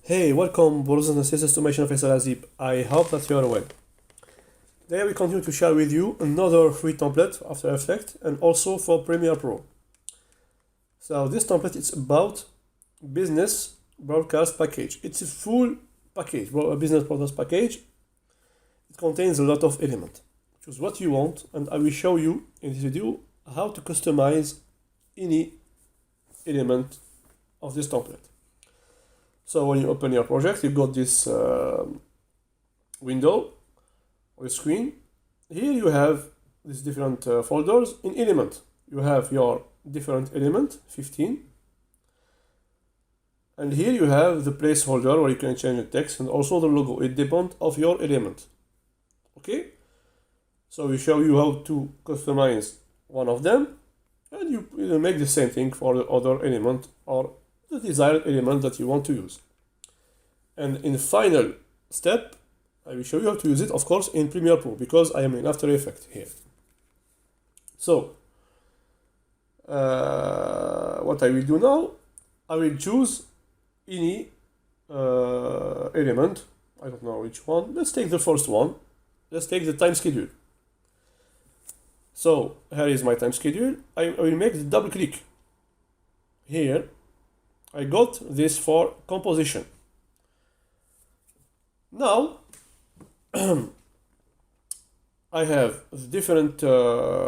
Hey, welcome, brothers and sisters, to my channel Faisal Azib. I hope that you are well. Today we continue to share with you another free template for After Effects and also for Premiere Pro. So this template is about business broadcast package. It's a full package, a business broadcast package. It contains a lot of elements. Choose what you want, and I will show you in this video how to customize any element of this template. So when you open your project, you got this window or the screen. Here you have these different folders in element. You have your different element, 15. And here you have the placeholder where you can change the text and also the logo. It depends of your element. Okay? So we show you how to customize one of them, and you make the same thing for the other element or the desired element that you want to use. And in the final step, I will show you how to use it, of course, in Premiere Pro, because I am in After Effects here. So, what I will do now, I will choose any element. I don't know which one. Let's take the first one. Let's take the time schedule. So, here is my time schedule. I will make the double click. Here, I got this for composition. Now, I have the different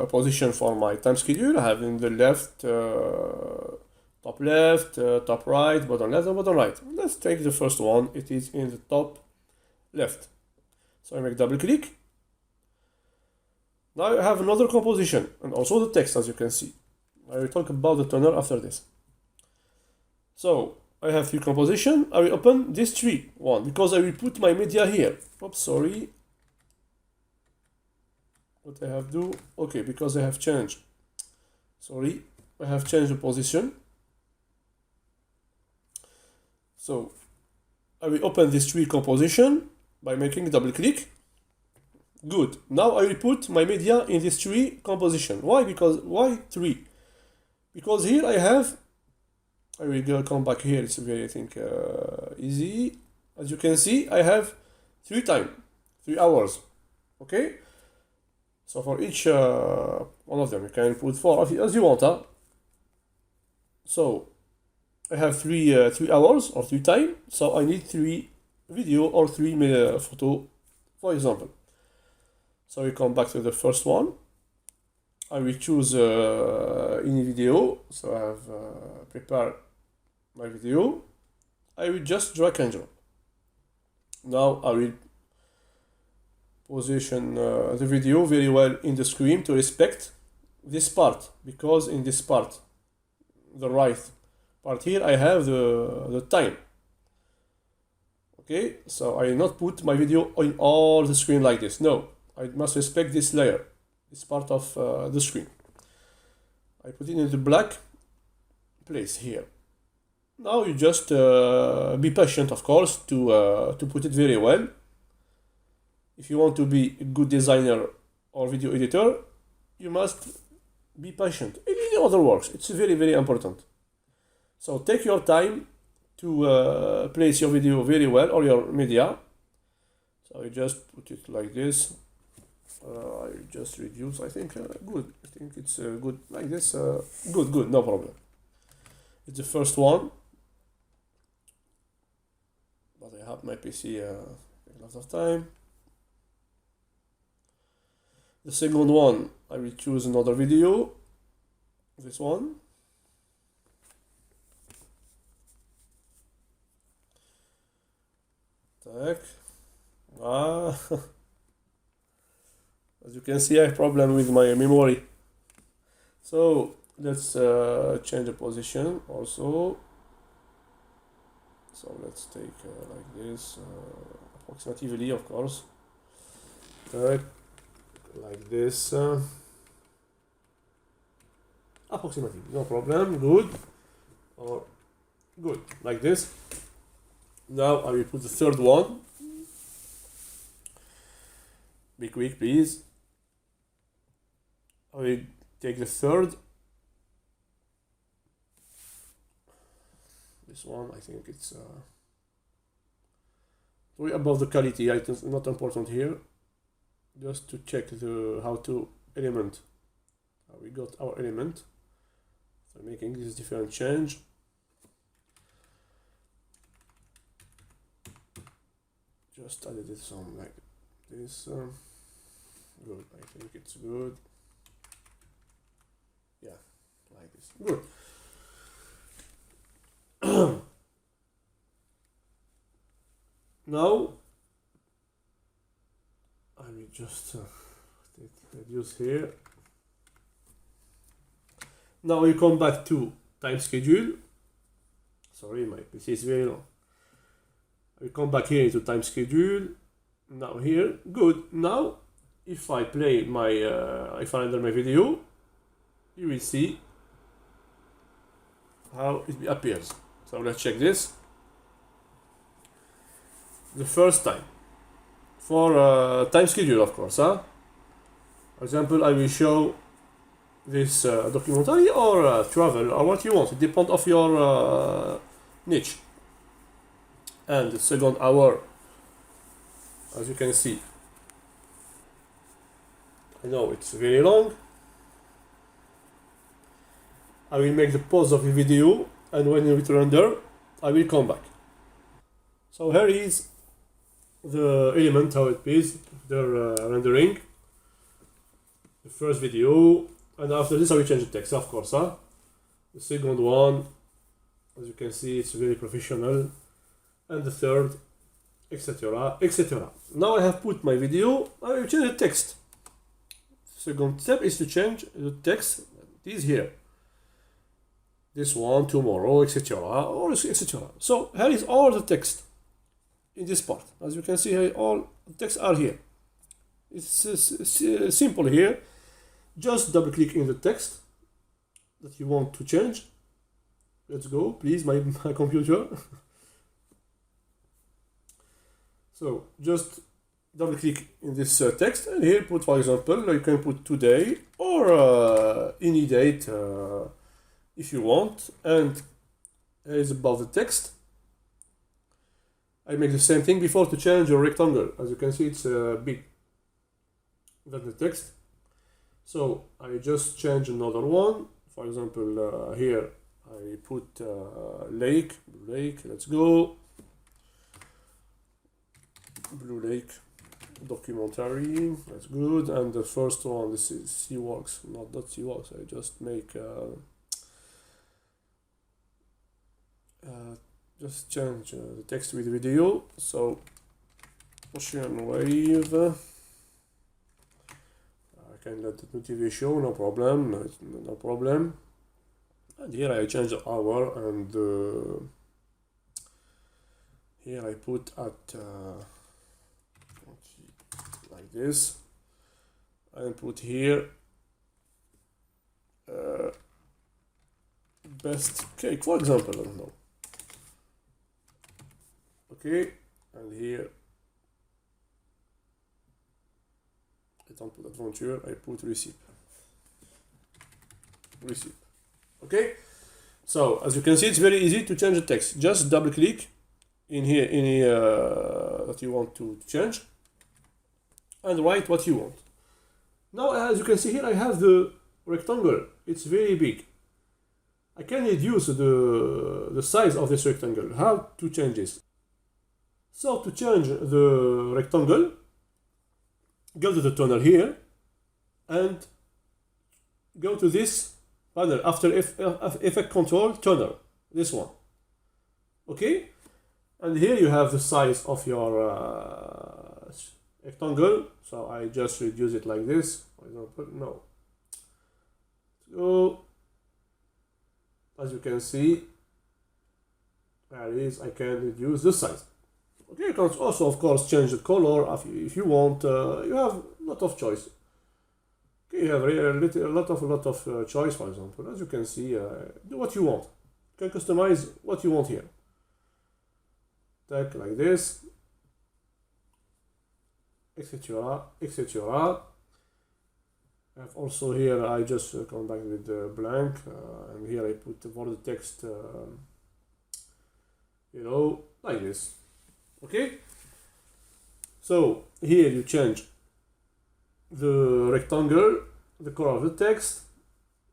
position for my time schedule. I have in the left, top left, top right, bottom left, and bottom right. Let's take the first one. It is in the top left. So I make double click. Now I have another composition and also the text, as you can see. I will talk about the toner after this. So I have three composition. I will open this tree one because I will put my media here. Oops, sorry. What I have to do? Okay, because I have changed. Sorry, I have changed the position. So I will open this tree composition by making a double click. Good. Now I will put my media in this tree composition. Why? Why 3? Because here I will come back here. It's very, I think, easy. As you can see, I have 3 hours. Okay. So for each one of them, you can put 4 as you want. So I have 3 hours or 3 time. So I need 3 video or 3 photo, for example. So we come back to the first one. I will choose any video. So I have prepared my video. I will just drag and drop. Now I will position the video very well in the screen to respect this part, because in this part, the right part here, I have the time. Okay, so I will not put my video on all the screen like this. No, I must respect this layer, this part of the screen. I put it in the black place here. Now you just be patient, of course, to put it very well. If you want to be a good designer or video editor, you must be patient. In other words, it's very, very important. So take your time to place your video very well, or your media. So I just put it like this. I just reduce, I think, good. I think it's good like this. Good, no problem. It's the first one. But I have my PC a lot of time. The second one, I will choose another video. This one. Tack. As you can see, I have problem with my memory. So let's change the position also. So let's take like this, approximately, of course. Like this. Approximately, no problem. Good. Or good, like this. Now I will put the third one. Be quick, please. I will take the third. This one, I think it's Way above the quality items, not important here. Just to check the how to element. We got our element. So making this different change. Just added some like this. Good. I think it's good. Yeah, like this. Good. Now I will just reduce here. Now we come back to time schedule. Sorry, my PC is very long. We come back here into time schedule. Now here, good. Now, if I play my, if I render my video, you will see how it appears. So let's check this. The first time for time schedule, of course. For example, I will show this documentary or travel or what you want. It depends of your niche. And the second hour, as you can see, I know it's very long. I will make the pause of the video, and when it render, I will come back. So here is the element, how it is, the rendering, the first video, and after this I will change the text, of course. The second one, as you can see, it's very professional, and the third, etc, etc. Now I have put my video, I will change the text. Second step is to change the text. It is here. This one, tomorrow, etc, or etc. So here is all the text in this part. As you can see here, all the texts are here. It's simple here. Just double click in the text that you want to change. Let's go, please, my computer. So just double click in this text, and here put, for example, you can put today or any date if you want, and here is above the text. I make the same thing before to change a rectangle. As you can see, it's big than the text. So I just change another one. For example, here I put lake, blue lake. Let's go. Blue Lake documentary. That's good. And the first one, this is Seaworks, not Seaworks. I just make just change the text with video. So ocean wave. I can let the motivation, no problem, no problem. And here I change the hour, and here I put at like this, and put here best cake, for example, I don't know. Okay, and here I don't put adventure, I put recipe. Okay, so as you can see, it's very easy to change the text. Just double click in here any that you want to change, and write what you want. Now, as you can see here, I have the rectangle. It's very big. I can reduce the size of this rectangle. How to change this? So to change the rectangle, go to the tunnel here and go to this panel, After Effect Control tunnel, this one. Okay, and here you have the size of your rectangle. So I just reduce it like this, for example. No. So as you can see, there is, I can reduce the size. Okay, you can also, of course, change the color if you want. You have a lot of choice. Okay, you have a lot of choice. For example, as you can see, do what you want. You can customize what you want here. Take like this, etc., etc. I have also here, I just come back with the blank, and here I put for the text, like this. Okay, So here you change the rectangle, the color of the text,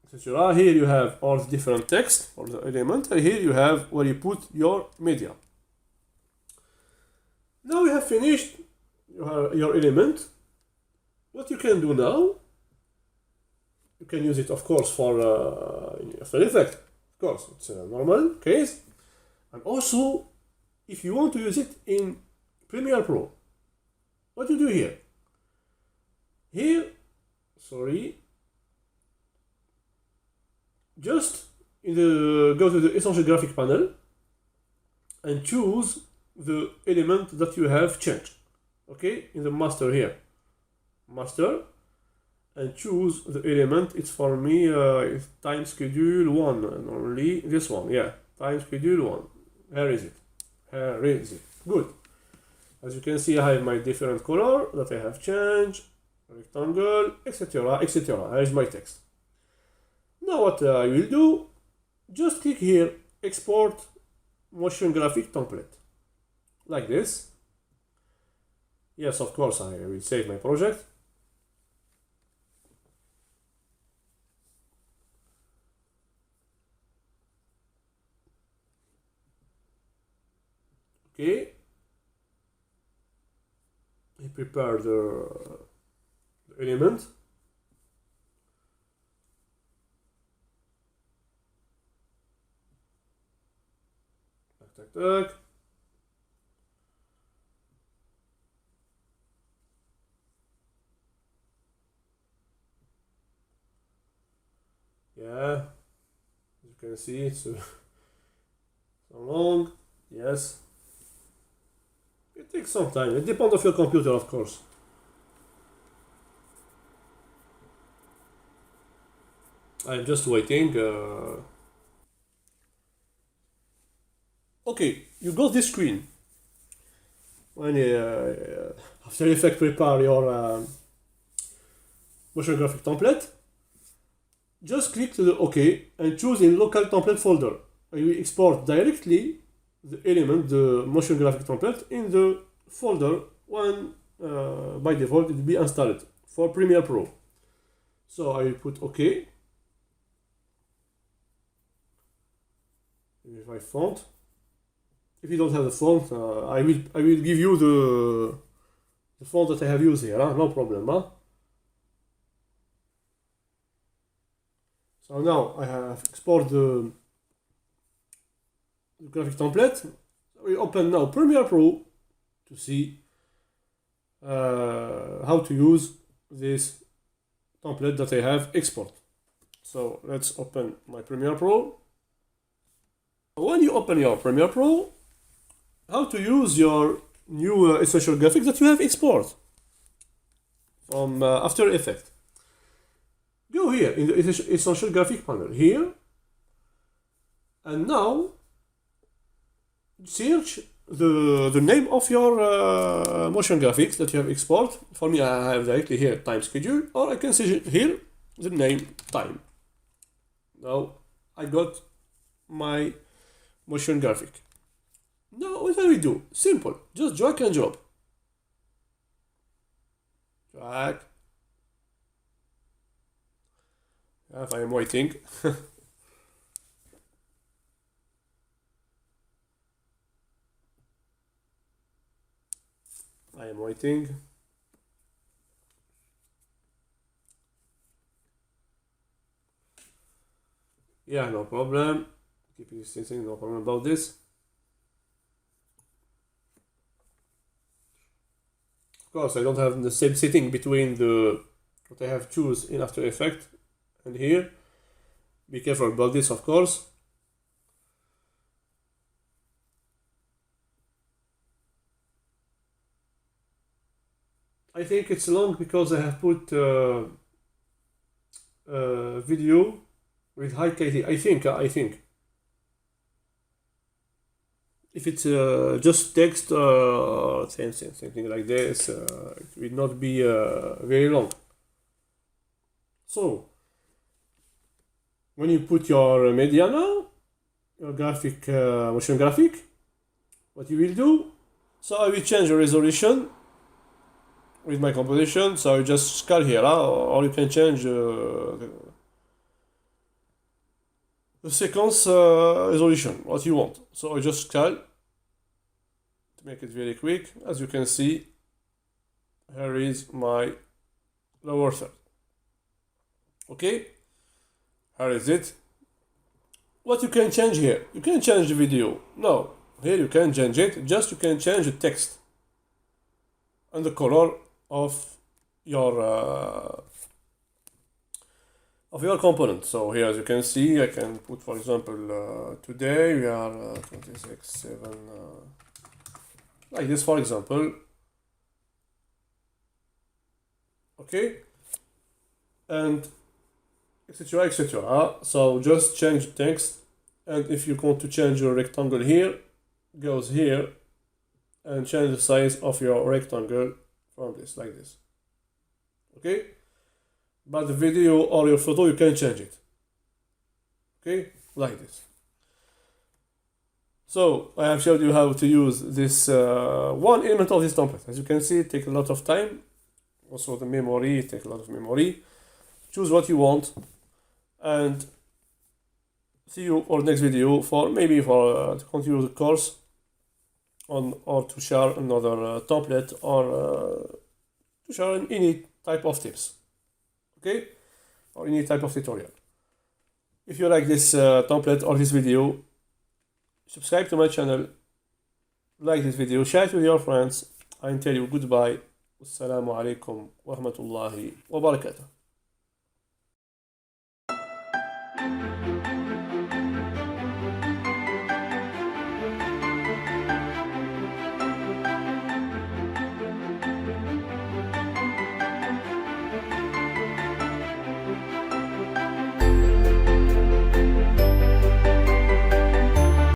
etc. Here you have all the different text or the element, and here you have where you put your media. Now you have finished your element. What you can do now, you can use it of course for After Effects. Of course, it's a normal case. And also, if you want to use it in Premiere Pro, what you do here? Just go to the Essential Graphic panel and choose the element that you have changed. Okay, in the master here, master, and choose the element. It's for me it's time schedule 1, and only this one. Yeah, time schedule 1. Here is it. Good. As you can see, I have my different color that I have changed, rectangle, etc. etc. Here is my text. Now what I will do, just click here, export motion graphic template, like this. Yes, of course, I will save my project. Okay. I prepare the element. Tac. Yeah, as you can see, it's so long. Yes, it takes some time. It depends on your computer, of course. I'm just waiting. Okay, you got this screen. When After Effects prepare your motion graphic template, just click to the OK and choose in local template folder. I will export directly the element, the motion graphic template, in the folder when by default it will be installed for Premiere Pro. So I will put OK. With my font. If you don't have the font, I will give you the font that I have used here. No problem. So now I have exported the graphic template. We open now Premiere Pro to see how to use this template that I have export. So let's open my Premiere Pro. When you open your Premiere Pro, how to use your new essential graphics that you have export from After Effects. Go here in the essential graphic panel here, and now search the name of your motion graphics that you have export. For me, I have directly here time schedule, or I can see here the name time. Now I got my motion graphic. Now what do we do? Simple, just drag and drop. Drag. If I am waiting. I am waiting. Yeah, no problem. Keep distancing, no problem about this. Of course, I don't have the same setting between what I have choose in After Effects and here. Be careful about this, of course. I think it's long because I have put video with high quality. I think. If it's just text or something like this, it will not be very long. So, when you put your media now, your graphic, motion graphic, what you will do, so I will change the resolution with my composition. So I just scale here, or you can change the sequence resolution, what you want. So I just scale to make it very quick. As you can see, here is my lower third. Okay, here is it. What you can change here? You can change the video. No, here you can change it. Just you can change the text and the color of your component. So here, as you can see, I can put, for example, today we are 26/7, like this, for example. Okay, and etc., etc. So just change the text, and if you want to change your rectangle here, goes here, and change the size of your rectangle from this, like this. Okay, but the video or your photo, you can change it. Okay, like this. So I have showed you how to use this one element of this template. As you can see, it takes a lot of time. Also the memory, it takes a lot of memory. Choose what you want, and see you for next video, for maybe for to continue the course on, or to share another template, or to share any type of tips. Okay, or any type of tutorial. If you like this template or this video, subscribe to my channel, like this video, share it with your friends, and tell you goodbye. Assalamu alaikum wa rahmatullahi wa barakatuh.